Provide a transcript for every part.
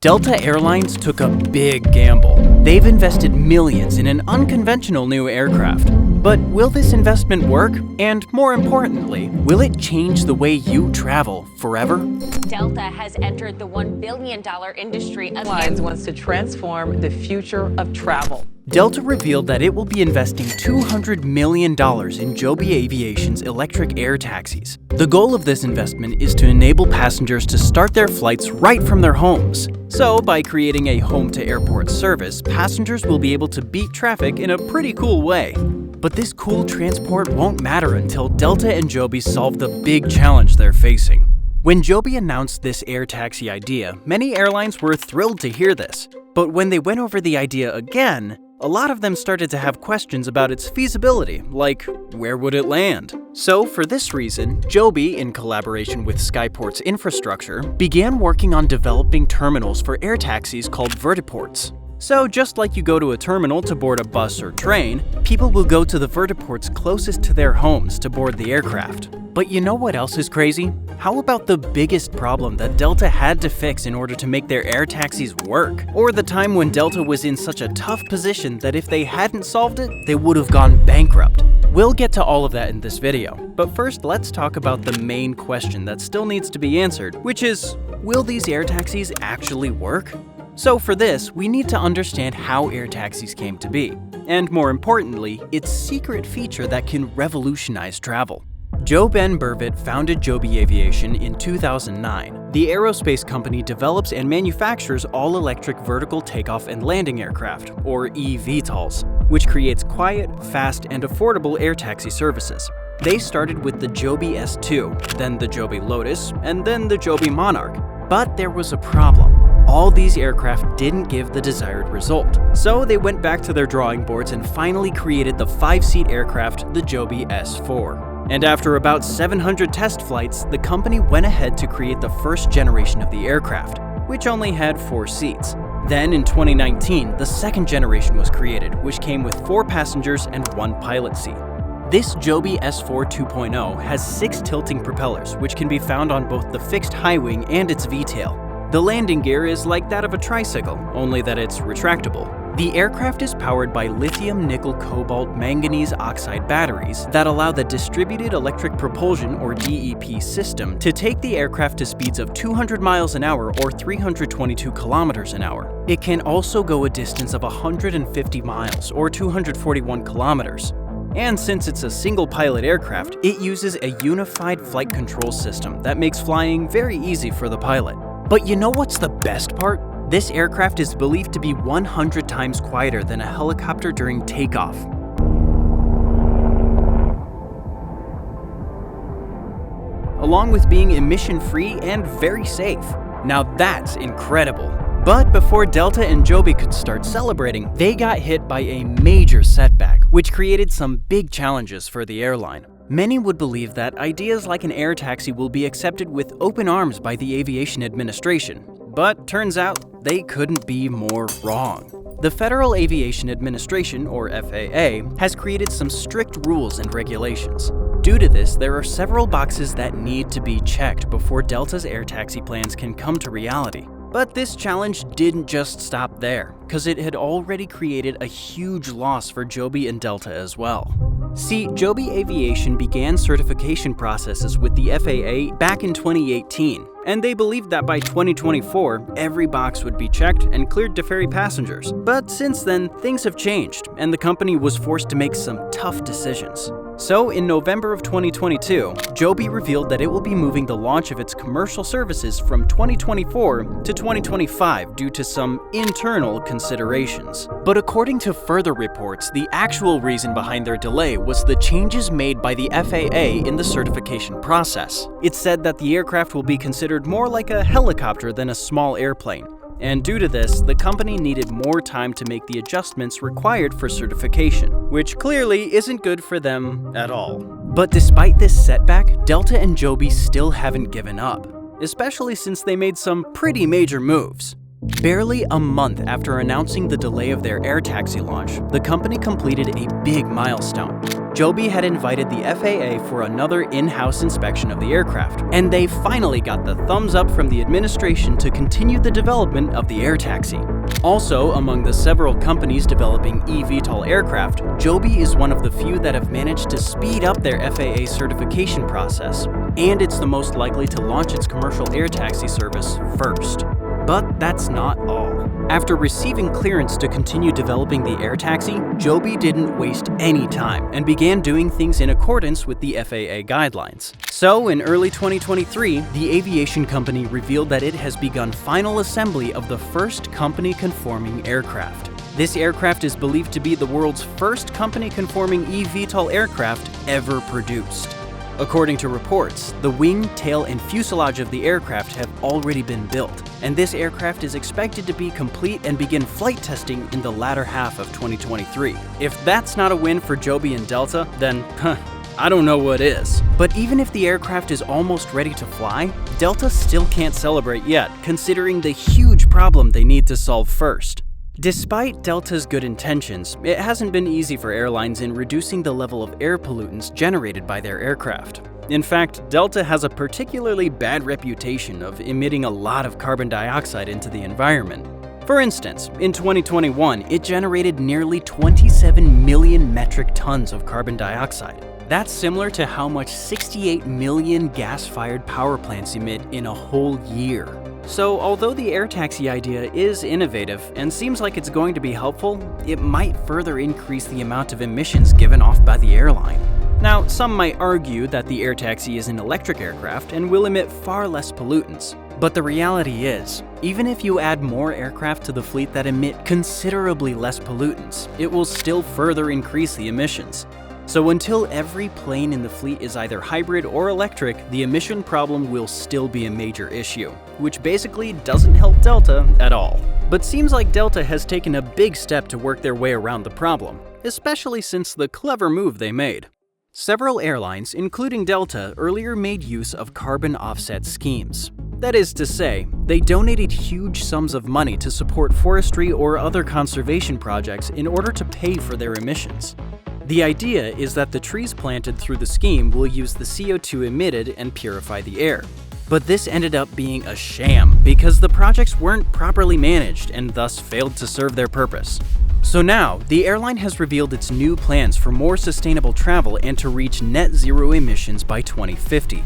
Delta Airlines took a big gamble. They've invested millions in an unconventional new aircraft. But will this investment work? And more importantly, will it change the way you travel forever? Delta has entered the $1 billion industry. Airlines wants to transform the future of travel. Delta revealed that it will be investing $200 million in Joby Aviation's electric air taxis. The goal of this investment is to enable passengers to start their flights right from their homes. So, by creating a home-to-airport service, passengers will be able to beat traffic in a pretty cool way. But this cool transport won't matter until Delta and Joby solve the big challenge they're facing. When Joby announced this air taxi idea, many airlines were thrilled to hear this. But when they went over the idea again, a lot of them started to have questions about its feasibility, like where would it land? So for this reason, Joby, in collaboration with Skyport's infrastructure, began working on developing terminals for air taxis called vertiports. So just like you go to a terminal to board a bus or train, people will go to the vertiports closest to their homes to board the aircraft. But you know what else is crazy? How about the biggest problem that Delta had to fix in order to make their air taxis work? Or the time when Delta was in such a tough position that if they hadn't solved it, they would have gone bankrupt. We'll get to all of that in this video, but first let's talk about the main question that still needs to be answered, which is, will these air taxis actually work? So for this, we need to understand how air taxis came to be, and more importantly, its secret feature that can revolutionize travel. Joe Ben Burvitt founded Joby Aviation in 2009. The aerospace company develops and manufactures all-electric vertical takeoff and landing aircraft, or eVTOLs, which creates quiet, fast, and affordable air taxi services. They started with the Joby S2, then the Joby Lotus, and then the Joby Monarch. But there was a problem. All these aircraft didn't give the desired result. So they went back to their drawing boards and finally created the 5-seat aircraft, the Joby S4. And after about 700 test flights, the company went ahead to create the first generation of the aircraft, which only had 4 seats. Then in 2019, the second generation was created, which came with 4 passengers and 1 pilot seat. This Joby S4 2.0 has 6 tilting propellers, which can be found on both the fixed high wing and its V-tail. The landing gear is like that of a tricycle, only that it's retractable. The aircraft is powered by lithium nickel cobalt manganese oxide batteries that allow the distributed electric propulsion or DEP system to take the aircraft to speeds of 200 miles an hour or 322 kilometers an hour. It can also go a distance of 150 miles or 241 kilometers. And since it's a single-pilot aircraft, it uses a unified flight control system that makes flying very easy for the pilot. But you know what's the best part? This aircraft is believed to be 100 times quieter than a helicopter during takeoff. Along with being emission-free and very safe. Now that's incredible. But before Delta and Joby could start celebrating, they got hit by a major setback, which created some big challenges for the airline. Many would believe that ideas like an air taxi will be accepted with open arms by the Aviation Administration, but turns out they couldn't be more wrong. The Federal Aviation Administration, or FAA, has created some strict rules and regulations. Due to this, there are several boxes that need to be checked before Delta's air taxi plans can come to reality. But this challenge didn't just stop there, because it had already created a huge loss for Joby and Delta as well. See, Joby Aviation began certification processes with the FAA back in 2018, and they believed that by 2024, every box would be checked and cleared to ferry passengers. But since then, things have changed, and the company was forced to make some tough decisions. So in November of 2022, Joby revealed that it will be moving the launch of its commercial services from 2024 to 2025 due to some internal considerations. But according to further reports, the actual reason behind their delay was the changes made by the FAA in the certification process. It said that the aircraft will be considered more like a helicopter than a small airplane. And due to this, the company needed more time to make the adjustments required for certification, which clearly isn't good for them at all. But despite this setback, Delta and Joby still haven't given up, especially since they made some pretty major moves. Barely a month after announcing the delay of their air taxi launch, the company completed a big milestone. Joby had invited the FAA for another in-house inspection of the aircraft, and they finally got the thumbs up from the administration to continue the development of the air taxi. Also, among the several companies developing eVTOL aircraft, Joby is one of the few that have managed to speed up their FAA certification process, and it's the most likely to launch its commercial air taxi service first. But that's not all. After receiving clearance to continue developing the air taxi, Joby didn't waste any time and began doing things in accordance with the FAA guidelines. So, in early 2023, the aviation company revealed that it has begun final assembly of the first company-conforming aircraft. This aircraft is believed to be the world's first company-conforming eVTOL aircraft ever produced. According to reports, the wing, tail, and fuselage of the aircraft have already been built, and this aircraft is expected to be complete and begin flight testing in the latter half of 2023. If that's not a win for Joby and Delta, then, I don't know what is. But even if the aircraft is almost ready to fly, Delta still can't celebrate yet, considering the huge problem they need to solve first. Despite Delta's good intentions, it hasn't been easy for airlines in reducing the level of air pollutants generated by their aircraft. In fact, Delta has a particularly bad reputation of emitting a lot of carbon dioxide into the environment. For instance, in 2021, it generated nearly 27 million metric tons of carbon dioxide. That's similar to how much 68 million gas-fired power plants emit in a whole year. So, although the air taxi idea is innovative and seems like it's going to be helpful, it might further increase the amount of emissions given off by the airline. Now, some might argue that the air taxi is an electric aircraft and will emit far less pollutants. But the reality is, even if you add more aircraft to the fleet that emit considerably less pollutants, it will still further increase the emissions. So until every plane in the fleet is either hybrid or electric, the emission problem will still be a major issue, which basically doesn't help Delta at all. But seems like Delta has taken a big step to work their way around the problem, especially since the clever move they made. Several airlines, including Delta, earlier made use of carbon offset schemes. That is to say, they donated huge sums of money to support forestry or other conservation projects in order to pay for their emissions. The idea is that the trees planted through the scheme will use the CO2 emitted and purify the air. But this ended up being a sham because the projects weren't properly managed and thus failed to serve their purpose. So now, the airline has revealed its new plans for more sustainable travel and to reach net zero emissions by 2050.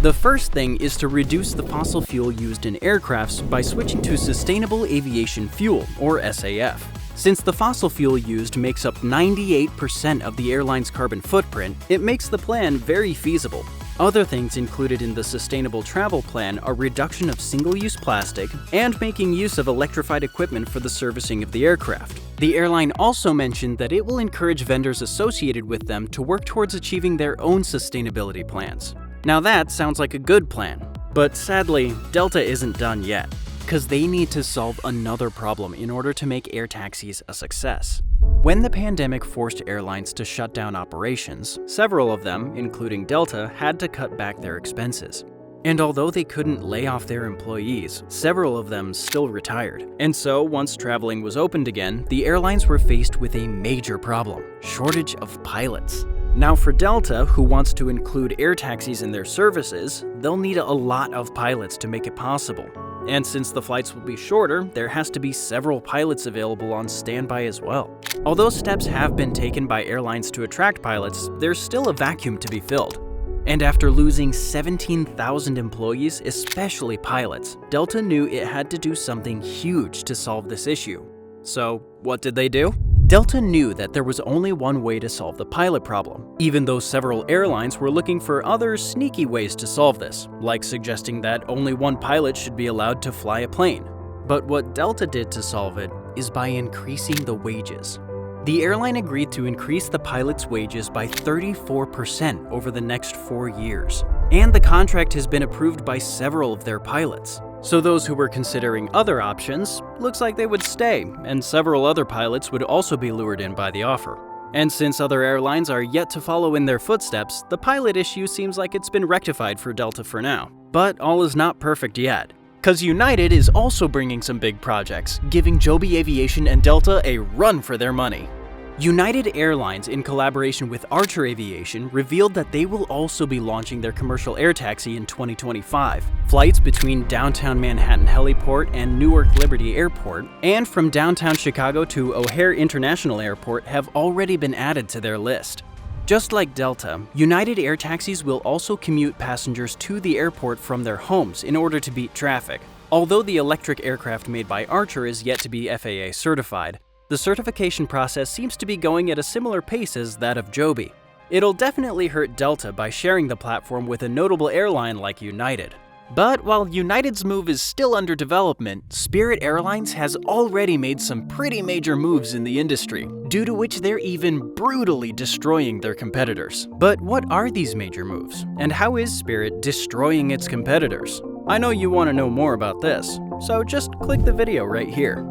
The first thing is to reduce the fossil fuel used in aircrafts by switching to sustainable aviation fuel, or SAF. Since the fossil fuel used makes up 98% of the airline's carbon footprint, it makes the plan very feasible. Other things included in the sustainable travel plan are reduction of single-use plastic and making use of electrified equipment for the servicing of the aircraft. The airline also mentioned that it will encourage vendors associated with them to work towards achieving their own sustainability plans. Now that sounds like a good plan, but sadly, Delta isn't done yet, because they need to solve another problem in order to make air taxis a success. When the pandemic forced airlines to shut down operations, several of them, including Delta, had to cut back their expenses. And although they couldn't lay off their employees, several of them still retired. And so, once traveling was opened again, the airlines were faced with a major problem: shortage of pilots. Now for Delta, who wants to include air taxis in their services, they'll need a lot of pilots to make it possible. And since the flights will be shorter, there has to be several pilots available on standby as well. Although steps have been taken by airlines to attract pilots, there's still a vacuum to be filled. And after losing 17,000 employees, especially pilots, Delta knew it had to do something huge to solve this issue. So, what did they do? Delta knew that there was only one way to solve the pilot problem, even though several airlines were looking for other sneaky ways to solve this, like suggesting that only one pilot should be allowed to fly a plane. But what Delta did to solve it is by increasing the wages. The airline agreed to increase the pilots' wages by 34% over the next 4 years, and the contract has been approved by several of their pilots. So those who were considering other options, looks like they would stay, and several other pilots would also be lured in by the offer. And since other airlines are yet to follow in their footsteps, the pilot issue seems like it's been rectified for Delta for now. But all is not perfect yet, because United is also bringing some big projects, giving Joby Aviation and Delta a run for their money. United Airlines, in collaboration with Archer Aviation, revealed that they will also be launching their commercial air taxi in 2025. Flights between downtown Manhattan Heliport and Newark Liberty Airport, and from downtown Chicago to O'Hare International Airport have already been added to their list. Just like Delta, United Air Taxis will also commute passengers to the airport from their homes in order to beat traffic. Although the electric aircraft made by Archer is yet to be FAA certified, the certification process seems to be going at a similar pace as that of Joby. It'll definitely hurt Delta by sharing the platform with a notable airline like United. But while United's move is still under development, Spirit Airlines has already made some pretty major moves in the industry, due to which they're even brutally destroying their competitors. But what are these major moves? And how is Spirit destroying its competitors? I know you want to know more about this, so just click the video right here.